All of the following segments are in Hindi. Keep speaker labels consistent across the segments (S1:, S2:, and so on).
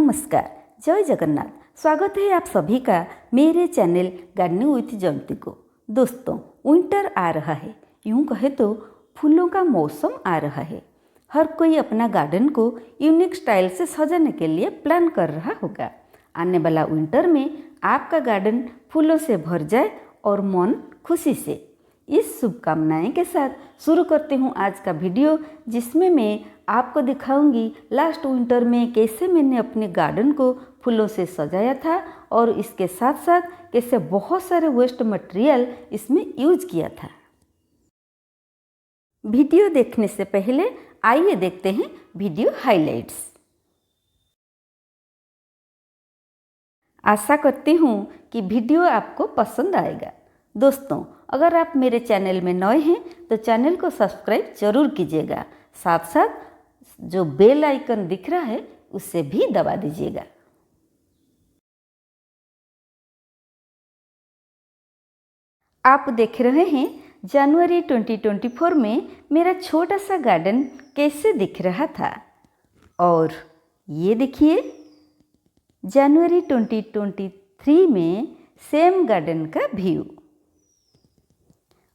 S1: नमस्कार, जय जगन्नाथ। स्वागत है आप सभी का मेरे चैनल गार्डनिंग विथ जयंती को। दोस्तों, विंटर आ रहा है, यूं कहे तो फूलों का मौसम आ रहा है। हर कोई अपना गार्डन को यूनिक स्टाइल से सजाने के लिए प्लान कर रहा होगा। आने वाला विंटर में आपका गार्डन फूलों से भर जाए और मन खुशी से। इस शुभकामनाएं के साथ शुरू करती हूँ आज का वीडियो, जिसमें मैं आपको दिखाऊंगी लास्ट विंटर में कैसे मैंने अपने गार्डन को फूलों से सजाया था और इसके साथ साथ कैसे बहुत सारे वेस्ट मटेरियल इसमें यूज किया था। वीडियो देखने से पहले आइए देखते हैं वीडियो हाइलाइट्स। आशा करती हूँ कि वीडियो आपको पसंद आएगा। दोस्तों, अगर आप मेरे चैनल में नए हैं तो चैनल को सब्सक्राइब जरूर कीजिएगा, साथ साथ जो बेल आइकन दिख रहा है उसे भी दबा दीजिएगा। आप देख रहे हैं जनवरी 2024 में मेरा छोटा सा गार्डन कैसे दिख रहा था, और ये देखिए जनवरी 2023 में सेम गार्डन का व्यू,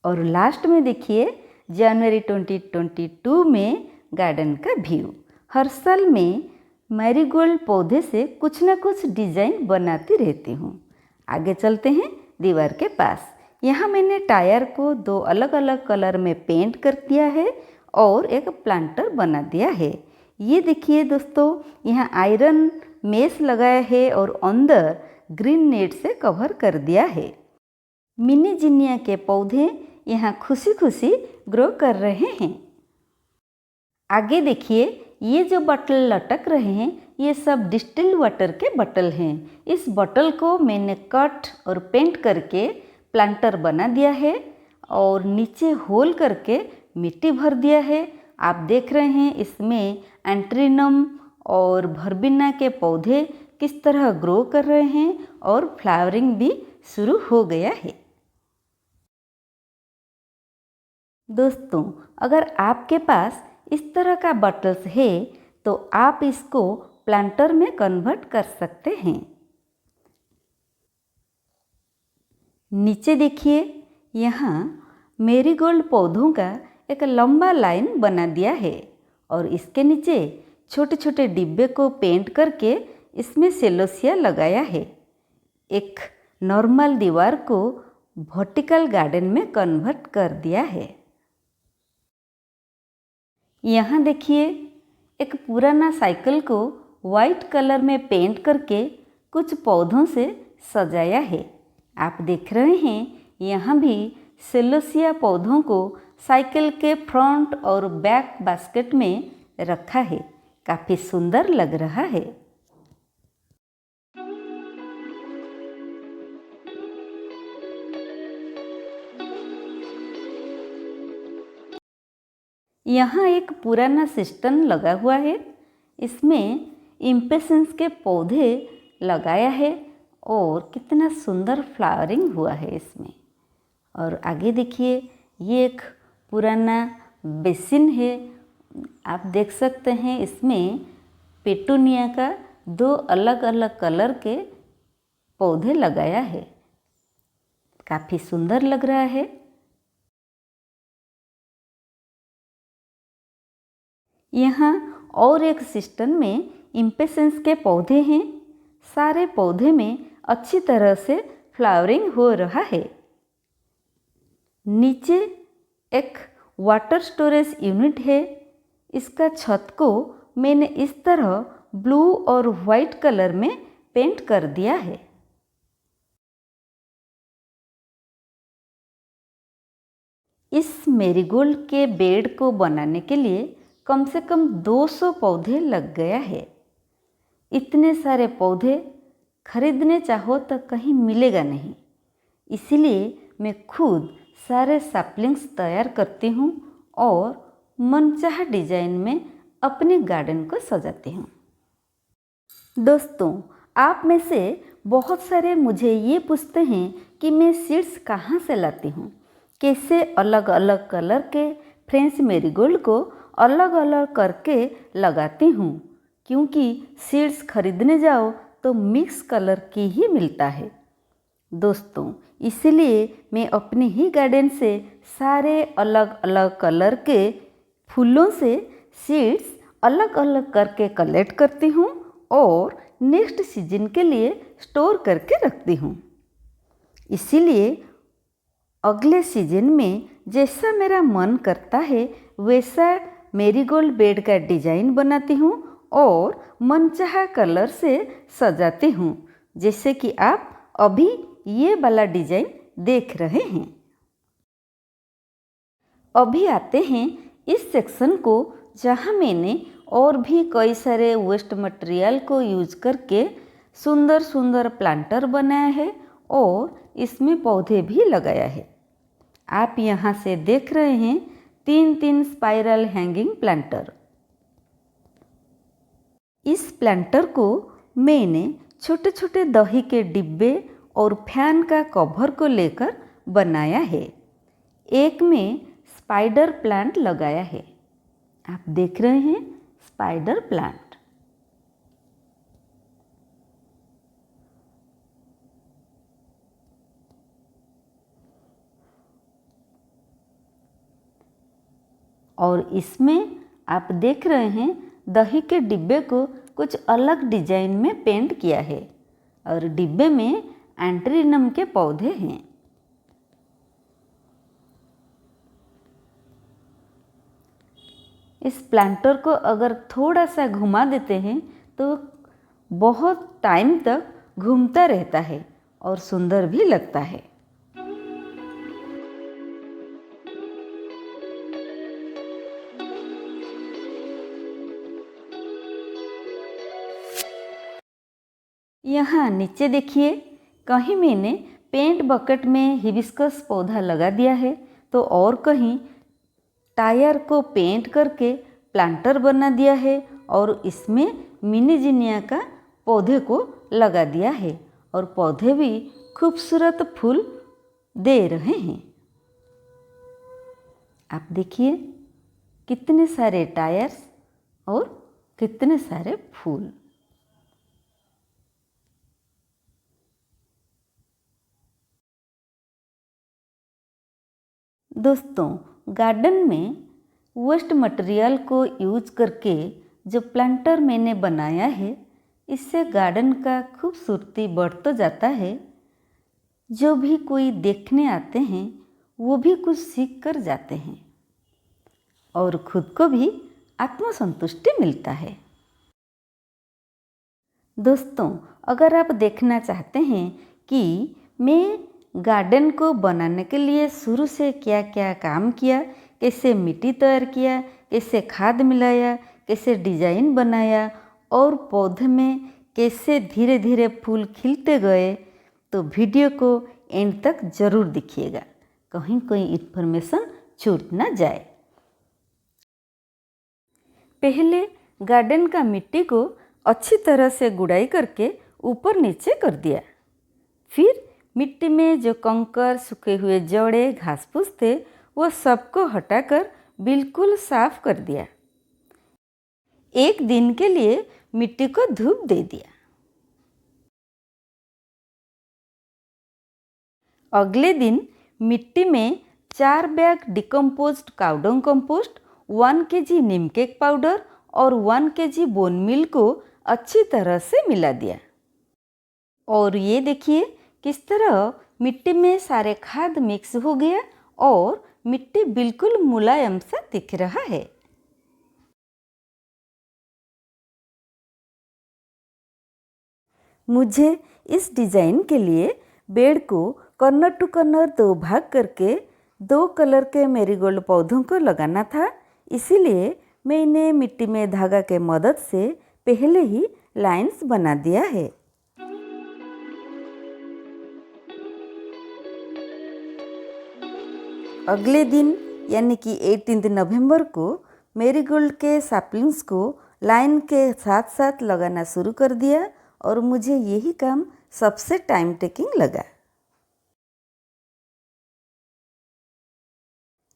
S1: और लास्ट में देखिए जनवरी 2022 में गार्डन का व्यू। हर साल मैं मैरीगोल्ड पौधे से कुछ ना कुछ डिजाइन बनाती रहती हूँ। आगे चलते हैं दीवार के पास। यहाँ मैंने टायर को दो अलग अलग कलर में पेंट कर दिया है और एक प्लांटर बना दिया है। ये देखिए दोस्तों, यहाँ आयरन मेश लगाया है और अंदर ग्रीन नेट से कवर कर दिया है। मिनी जिनिया के पौधे यहाँ खुशी खुशी ग्रो कर रहे हैं। आगे देखिए, ये जो बॉटल लटक रहे हैं ये सब डिस्टिल्ड वाटर के बॉटल हैं। इस बॉटल को मैंने कट और पेंट करके प्लांटर बना दिया है और नीचे होल करके मिट्टी भर दिया है। आप देख रहे हैं इसमें एंट्रीनम और भर्बिना के पौधे किस तरह ग्रो कर रहे हैं और फ्लावरिंग भी शुरू हो गया है। दोस्तों, अगर आपके पास इस तरह का बॉटल्स है तो आप इसको प्लांटर में कन्वर्ट कर सकते हैं। नीचे देखिए, यहाँ मैरीगोल्ड पौधों का एक लंबा लाइन बना दिया है और इसके नीचे छोटे छोटे डिब्बे को पेंट करके इसमें सेलोसिया लगाया है। एक नॉर्मल दीवार को वर्टिकल गार्डन में कन्वर्ट कर दिया है। यहाँ देखिए, एक पुराना साइकिल को वाइट कलर में पेंट करके कुछ पौधों से सजाया है। आप देख रहे हैं यहाँ भी सेलोसिया पौधों को साइकिल के फ्रंट और बैक बास्केट में रखा है। काफ़ी सुंदर लग रहा है। यहाँ एक पुराना सिस्टम लगा हुआ है, इसमें इम्पेशंस के पौधे लगाया है और कितना सुंदर फ्लावरिंग हुआ है इसमें। और आगे देखिए, ये एक पुराना बेसिन है। आप देख सकते हैं इसमें पेटूनिया का दो अलग अलग कलर के पौधे लगाया है। काफ़ी सुंदर लग रहा है। यहाँ और एक सिस्टम में इम्पेशंस के पौधे हैं। सारे पौधे में अच्छी तरह से फ्लावरिंग हो रहा है। नीचे एक वाटर स्टोरेज यूनिट है। इसका छत को मैंने इस तरह ब्लू और वाइट कलर में पेंट कर दिया है। इस मैरीगोल्ड के बेड को बनाने के लिए कम से कम 200 पौधे लग गया है। इतने सारे पौधे खरीदने चाहो तो कहीं मिलेगा नहीं, इसीलिए मैं खुद सारे सैपलिंग्स तैयार करती हूँ और मनचाहा डिजाइन में अपने गार्डन को सजाती हूँ। दोस्तों, आप में से बहुत सारे मुझे ये पूछते हैं कि मैं सीड्स कहाँ से लाती हूँ, कैसे अलग अलग कलर के फ्रेंच मैरीगोल्ड को अलग अलग करके लगाती हूँ। क्योंकि सीड्स खरीदने जाओ तो मिक्स कलर की ही मिलता है। दोस्तों, इसलिए मैं अपने ही गार्डन से सारे अलग अलग कलर के फूलों से सीड्स अलग अलग करके कलेक्ट करती हूँ और नेक्स्ट सीजन के लिए स्टोर करके रखती हूँ। इसीलिए अगले सीजन में जैसा मेरा मन करता है वैसा मेरीगोल्ड बेड का डिजाइन बनाती हूँ और मनचाहा कलर से सजाती हूँ, जैसे कि आप अभी ये वाला डिजाइन देख रहे हैं। अभी आते हैं इस सेक्शन को जहाँ मैंने और भी कई सारे वेस्ट मटेरियल को यूज करके सुंदर सुंदर प्लांटर बनाया है और इसमें पौधे भी लगाया है। आप यहाँ से देख रहे हैं 3 स्पाइरल हैंगिंग प्लांटर। इस प्लांटर को मैंने छोटे छोटे दही के डिब्बे और फैन का कवर को लेकर बनाया है। एक में स्पाइडर प्लांट लगाया है। आप देख रहे हैं स्पाइडर प्लांट। और इसमें आप देख रहे हैं दही के डिब्बे को कुछ अलग डिजाइन में पेंट किया है और डिब्बे में एंट्रीनम के पौधे हैं। इस प्लांटर को अगर थोड़ा सा घुमा देते हैं तो बहुत टाइम तक घूमता रहता है और सुंदर भी लगता है। यहाँ नीचे देखिए, कहीं मैंने पेंट बकेट में हिबिस्कस पौधा लगा दिया है तो और कहीं टायर को पेंट करके प्लांटर बना दिया है और इसमें मिनी जिनिया का पौधे को लगा दिया है और पौधे भी खूबसूरत फूल दे रहे हैं। आप देखिए कितने सारे टायर्स और कितने सारे फूल। दोस्तों, गार्डन में वेस्ट मटेरियल को यूज करके जो प्लांटर मैंने बनाया है, इससे गार्डन का खूबसूरती बढ़ तो जाता है। जो भी कोई देखने आते हैं वो भी कुछ सीख कर जाते हैं और खुद को भी आत्मसंतुष्टि मिलता है। दोस्तों, अगर आप देखना चाहते हैं कि मैं गार्डन को बनाने के लिए शुरू से क्या क्या काम किया, कैसे मिट्टी तैयार किया, कैसे खाद मिलाया, कैसे डिजाइन बनाया और पौधे में कैसे धीरे धीरे फूल खिलते गए, तो वीडियो को एंड तक जरूर देखिएगा, कहीं कोई इन्फॉर्मेशन छूट ना जाए। पहले गार्डन का मिट्टी को अच्छी तरह से गुड़ाई करके ऊपर नीचे कर दिया। फिर मिट्टी में जो कंकर, सूखे हुए जड़े, घास फूस थे वो सबको हटाकर बिल्कुल साफ कर दिया। एक दिन के लिए मिट्टी को धूप दे दिया। अगले दिन मिट्टी में 4 bag decomposed cow dung compost, 1 kg नीम केक पाउडर और 1 kg बोन मील को अच्छी तरह से मिला दिया। और ये देखिए किस तरह मिट्टी में सारे खाद मिक्स हो गया और मिट्टी बिल्कुल मुलायम सा दिख रहा है। मुझे इस डिज़ाइन के लिए बेड को कॉर्नर टू कॉर्नर 2 भाग करके 2 कलर के मेरीगोल्ड पौधों को लगाना था, इसीलिए मैंने मिट्टी में धागा के मदद से पहले ही लाइंस बना दिया है। अगले दिन यानी कि 18 नवंबर को मेरीगोल्ड के सैपलिंग्स को लाइन के साथ साथ लगाना शुरू कर दिया और मुझे यही काम सबसे टाइम टेकिंग लगा।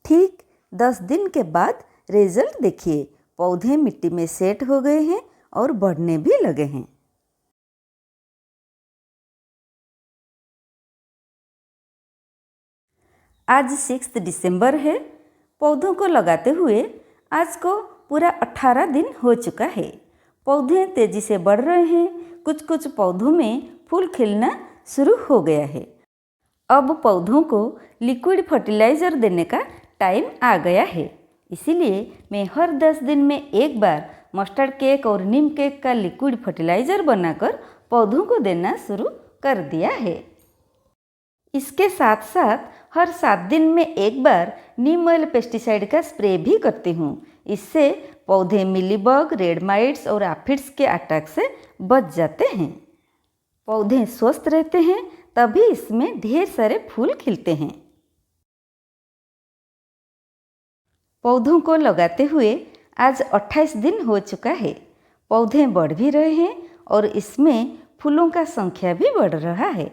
S1: ठीक 10 दिन के बाद रिजल्ट देखिए, पौधे मिट्टी में सेट हो गए हैं और बढ़ने भी लगे हैं। आज 6 दिसंबर है। पौधों को लगाते हुए आज को पूरा 18 दिन हो चुका है। पौधे तेजी से बढ़ रहे हैं। कुछ कुछ पौधों में फूल खिलना शुरू हो गया है। अब पौधों को लिक्विड फर्टिलाइज़र देने का टाइम आ गया है। इसीलिए मैं हर 10 दिन में एक बार मस्टर्ड केक और नीम केक का लिक्विड फर्टिलाइज़र बनाकर पौधों को देना शुरू कर दिया है। इसके साथ साथ हर 7 दिन में एक बार नीम ऑयल पेस्टिसाइड का स्प्रे भी करती हूँ। इससे पौधे मिलीबग, रेड माइट्स और एफिड्स के अटैक से बच जाते हैं। पौधे स्वस्थ रहते हैं, तभी इसमें ढेर सारे फूल खिलते हैं। पौधों को लगाते हुए आज 28 दिन हो चुका है। पौधे बढ़ भी रहे हैं और इसमें फूलों का संख्या भी बढ़ रहा है।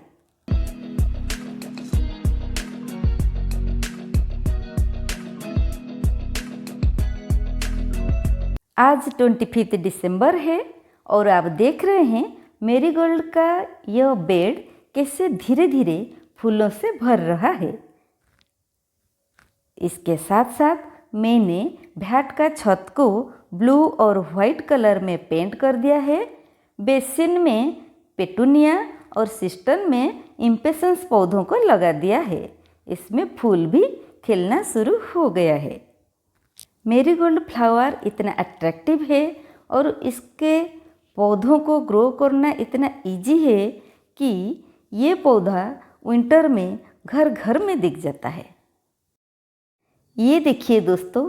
S1: आज 25 दिसंबर है और आप देख रहे हैं मेरीगोल्ड का यह बेड कैसे धीरे धीरे फूलों से भर रहा है। इसके साथ साथ मैंने भैट का छत को ब्लू और वाइट कलर में पेंट कर दिया है। बेसिन में पेटूनिया और सिस्टम में इम्पेशंस पौधों को लगा दिया है। इसमें फूल भी खिलना शुरू हो गया है। मेरीगोल्ड फ्लावर इतना अट्रैक्टिव है और इसके पौधों को ग्रो करना इतना इजी है कि ये पौधा विंटर में घर घर में दिख जाता है। ये देखिए दोस्तों,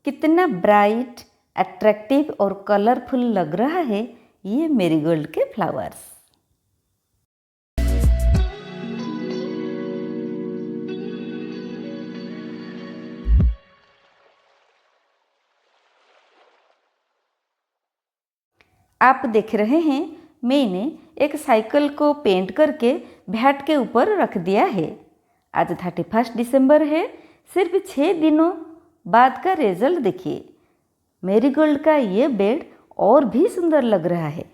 S1: कितना ब्राइट, अट्रैक्टिव और कलरफुल लग रहा है ये मेरीगोल्ड के फ्लावर्स। आप देख रहे हैं मैंने एक साइकिल को पेंट करके भैट के ऊपर रख दिया है। आज 31 दिसंबर है। सिर्फ 6 दिनों बाद का रिजल्ट देखिए। मेरीगोल्ड का ये बेड और भी सुंदर लग रहा है।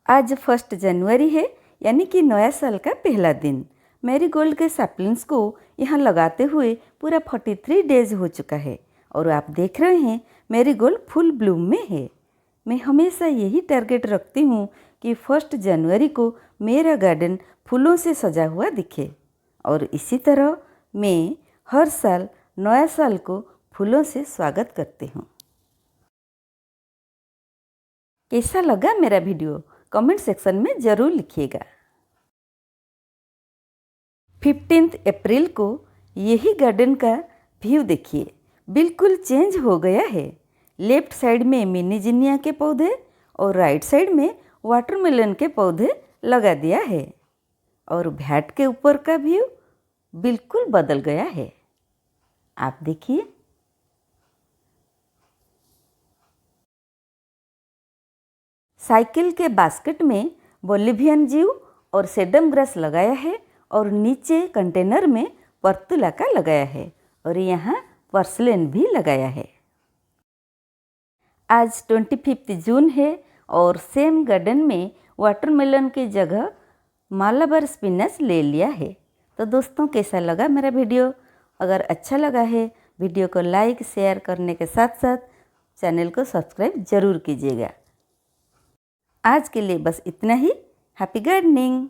S1: आज 1 जनवरी है, यानी कि नया साल का पहला दिन। मेरीगोल्ड के सैपलिंग्स को यहाँ लगाते हुए पूरा 43 डेज हो चुका है और आप देख रहे हैं मेरीगोल्ड फुल ब्लूम में है। मैं हमेशा यही टारगेट रखती हूँ कि 1 जनवरी को मेरा गार्डन फूलों से सजा हुआ दिखे और इसी तरह मैं हर साल नया साल को फूलों से स्वागत करती हूँ। कैसा लगा मेरा वीडियो कमेंट सेक्शन में ज़रूर लिखिएगा। 15 अप्रैल को यही गार्डन का व्यू देखिए, बिल्कुल चेंज हो गया है। लेफ्ट साइड में मिनी जिनिया के पौधे और राइट साइड में वाटरमेलन के पौधे लगा दिया है और भैट के ऊपर का व्यू बिल्कुल बदल गया है। आप देखिए, साइकिल के बास्केट में बोलिवियन जीव और सेडम ग्रास लगाया है और नीचे कंटेनर में पर्तुलाका लगाया है और यहाँ पर्सलेन भी लगाया है। आज 25 जून है और सेम गार्डन में वाटरमेलन की जगह मालाबार स्पिनच ले लिया है। तो दोस्तों, कैसा लगा मेरा वीडियो? अगर अच्छा लगा है वीडियो को लाइक शेयर करने के साथ साथ चैनल को सब्सक्राइब जरूर कीजिएगा। आज के लिए बस इतना ही। Happy gardening.